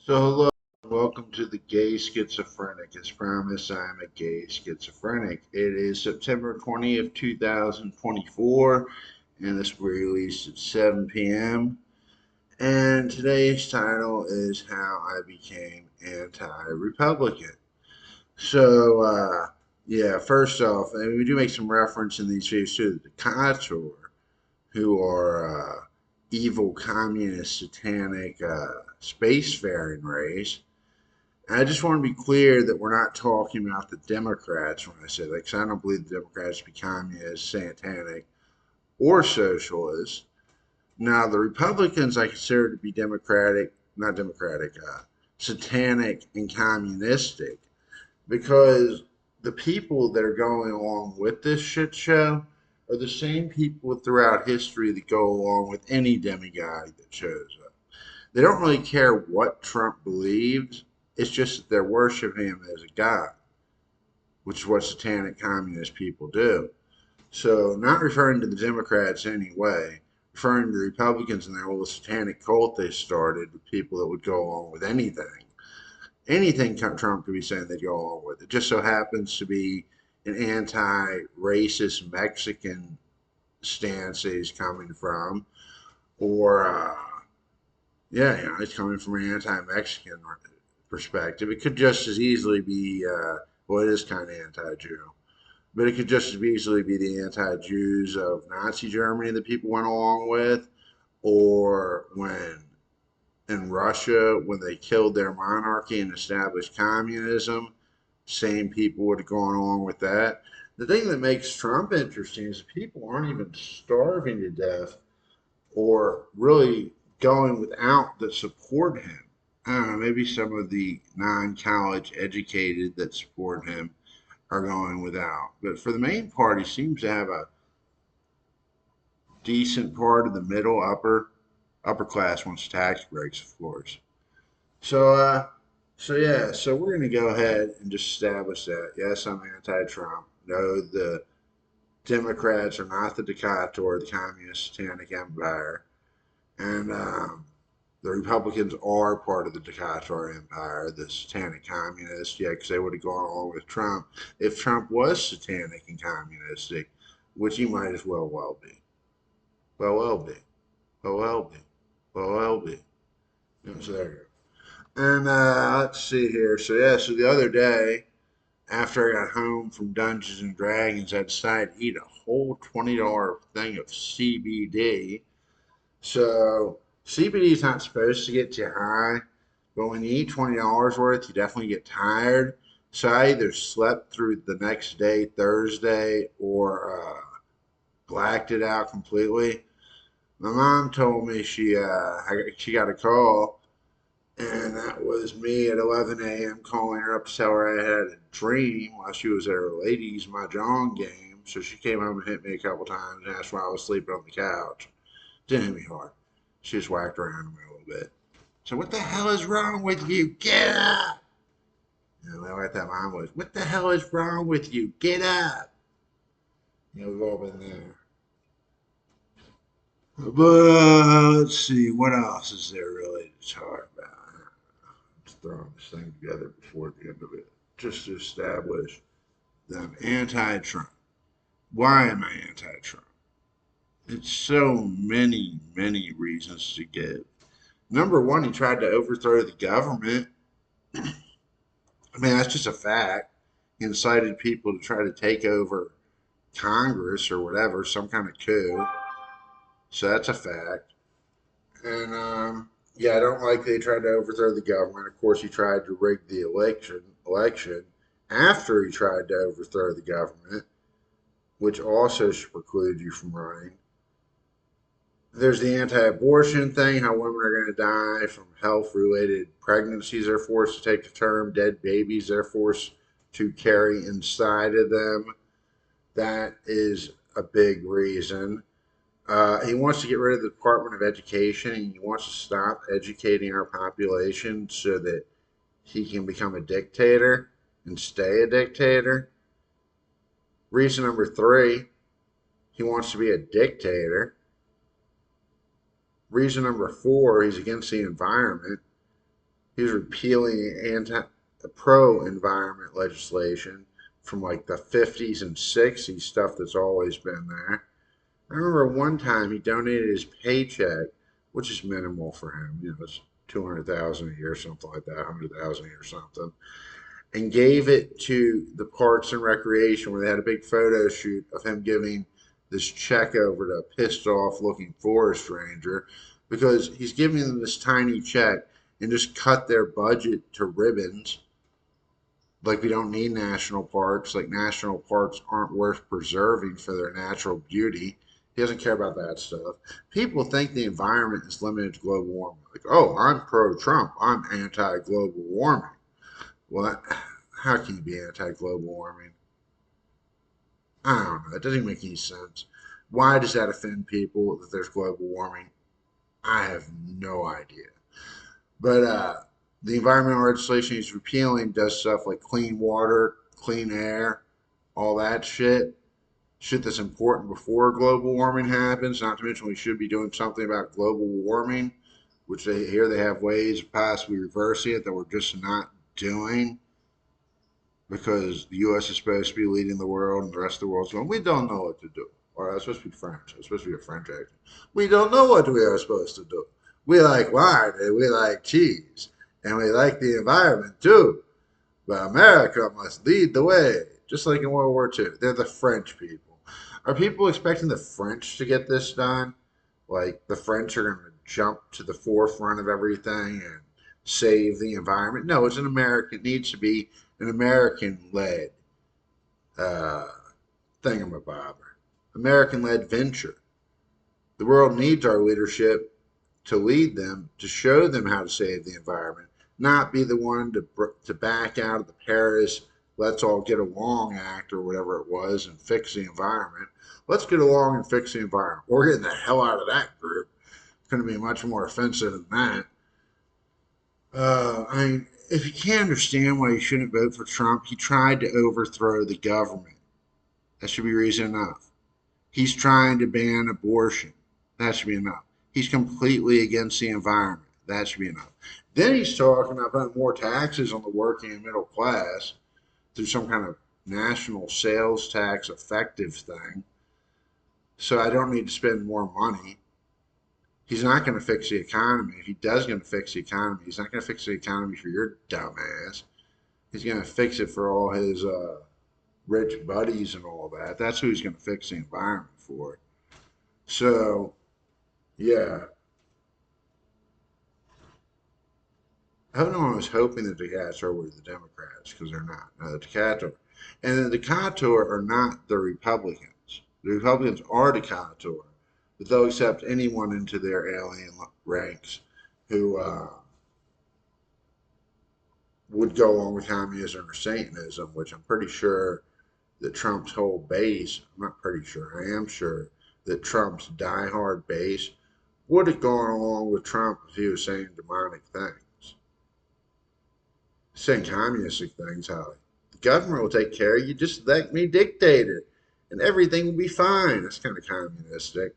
So hello, welcome to the Gay Schizophrenic. As promised, I'm a gay schizophrenic. It is September 20th, 2024, and this will be released at 7 p.m. And today's title is How I Became Anti-Republican. So, yeah, first off, and we do make some reference in these videos to the Contour, who are evil, communist, satanic, spacefaring race. And I just want to be clear that we're not talking about the Democrats when I say that, because I don't believe the Democrats to be communist, satanic, or socialist. Now, the Republicans I consider to be democratic, not democratic, satanic and communistic, because the people that are going along with this shit show are the same people throughout history that go along with any demigod that shows up. They don't really care what Trump believes. It's just that they're worshiping him as a god, which is what satanic communist people do. So, not referring to the Democrats anyway, referring to the Republicans and their little satanic cult they started with people that would go along with anything. Anything Trump could be saying they'd go along with. It just so happens to be an anti racist Mexican stance that he's coming from, or yeah, it's coming from an anti-Mexican perspective. It could just as easily be, well, it is kind of anti-Jew, but it could just as easily be the anti-Jews of Nazi Germany that people went along with, or when in Russia, when they killed their monarchy and established communism, same people would have gone along with that. The thing that makes Trump interesting is people aren't even starving to death or really going without that support him. I don't know, maybe some of the non college educated that support him are going without. But for the main part, he seems to have a decent part of the middle upper class wants tax breaks, of course. So so we're gonna go ahead and just establish that. Yes, I'm anti-Trump. No, the Democrats are not the dictator, the communist satanic empire. And the Republicans are part of the dictator empire, the satanic communists, yeah, because they would have gone along with Trump if Trump was satanic and communistic, which he might as well be. Well be. Well be. Well be. So there you go. And let's see here. So yeah, so the other day, after I got home from Dungeons and Dragons, I decided to eat a whole $20 thing of CBD. So CBD is not supposed to get you high, but when you eat $20 worth, you definitely get tired. So I either slept through the next day, Thursday, or blacked it out completely. My mom told me she got a call, and that was me at 11 a.m. calling her up to tell her I had a dream while she was at her ladies mahjong game. So she came home and hit me a couple times and asked why I was sleeping on the couch. Didn't hit me hard. She just whacked around me a little bit. So what the hell is wrong with you? Get up! You know, like that mom was. What the hell is wrong with you? Get up! You know, we've all been there. But let's see, what else is there really to talk about? Just throwing this thing together before the end of it, just to establish that I'm anti-Trump. Why am I anti-Trump? It's so many reasons to give. Number one, he tried to overthrow the government. I mean, that's just a fact. He incited people to try to take over Congress or whatever, some kind of coup. So that's a fact. And yeah, I don't like they tried to overthrow the government. Of course, he tried to rig the election after he tried to overthrow the government, which also should preclude you from running. There's the anti-abortion thing, how women are going to die from health-related pregnancies they're forced to take to term, dead babies they're forced to carry inside of them. That is a big reason. He wants to get rid of the Department of Education, and he wants to stop educating our population so that he can become a dictator and stay a dictator. Reason number three, he wants to be a dictator. Reason number four, he's against the environment. He was repealing pro-environment legislation from like the 50s and 60s, stuff that's always been there. I remember one time he donated his paycheck, which is minimal for him. You know, it's 200,000 a year, something like that, 100,000 a year, something, and gave it to the Parks and Recreation, where they had a big photo shoot of him giving this check over to a pissed off looking forest ranger, because he's giving them this tiny check and just cut their budget to ribbons. Like, we don't need national parks. Like, national parks aren't worth preserving for their natural beauty. He doesn't care about that stuff. People think the environment is limited to global warming. Like, oh, I'm pro Trump. I'm anti global warming. What? How can you be anti global warming? I don't know. It doesn't make any sense. Why does that offend people that there's global warming? I have no idea. But the environmental legislation he's repealing does stuff like clean water, clean air, all that shit. Shit that's important before global warming happens. Not to mention we should be doing something about global warming, which they have ways of possibly reversing it that we're just not doing, because the U.S. is supposed to be leading the world, and the rest of the world's going, we don't know what to do. Or that's supposed to be French. It's supposed to be a French accent. We don't know what we are supposed to do. We like wine and we like cheese, and we like the environment too. But America must lead the way, just like in World War II. They're the French people. Are people expecting the French to get this done? Like, the French are going to jump to the forefront of everything and save the environment? No, it's an American. It needs to be an American-led uh, thingamabobber, American-led venture. The world needs our leadership to lead them, to show them how to save the environment, not be the one to back out of the Paris "let's all get along" act or whatever it was and fix the environment. Let's get along and fix the environment. We're getting the hell out of that group. It's going to be much more offensive than that. I mean, if you can't understand why you shouldn't vote for Trump, he tried to overthrow the government. That should be reason enough. He's trying to ban abortion. That should be enough. He's completely against the environment. That should be enough. Then he's talking about putting more taxes on the working and middle class through some kind of national sales tax effective thing. So I don't need to spend more money. He's not going to fix the economy. If he does going to fix the economy, he's not going to fix the economy for your dumbass. He's going to fix it for all his rich buddies and all that. That's who he's going to fix the environment for. So, yeah. Everyone was hoping that the cats are with the Democrats, because they're not. No, the cats are. And the Decatur are not the Republicans. The Republicans are Decatur, but they'll accept anyone into their alien ranks who would go along with communism or Satanism, which I'm pretty sure that Trump's whole base, I'm not pretty sure, I am sure that Trump's diehard base would have gone along with Trump if he was saying demonic things. Saying communistic things, how the government will take care of you, just elect me dictator and everything will be fine. That's kind of communistic.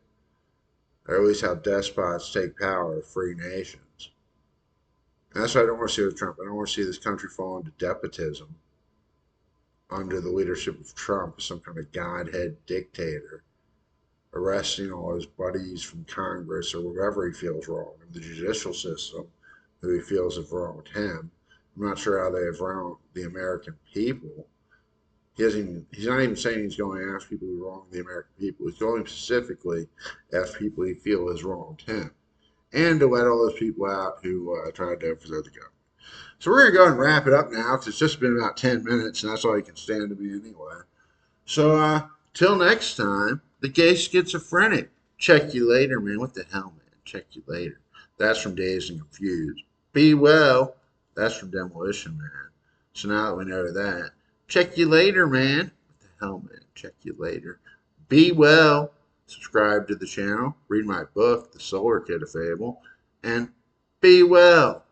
Or at least how despots take power of free nations. And that's what I don't want to see with Trump. I don't want to see this country fall into despotism under the leadership of Trump, some kind of godhead dictator, arresting all his buddies from Congress or wherever he feels wrong, in the judicial system, who he feels is wrong with him. I'm not sure how they have wronged the American people. He's not even saying he's going after people who wrong the American people. He's going specifically after people he feels has wronged him, and to let all those people out who tried to overthrow the government. So we're going to go and wrap it up now, because it's just been about 10 minutes, and that's all you can stand to me anyway. So till next time, the Gay Schizophrenic. Check you later, man. What the hell, man? Check you later. That's from Dazed and Confused. Be well. That's from Demolition Man. So now that we know that, check you later, man. What the hell, man? Check you later. Be well. Subscribe to the channel. Read my book, The Solar Kid of Fable. And be well.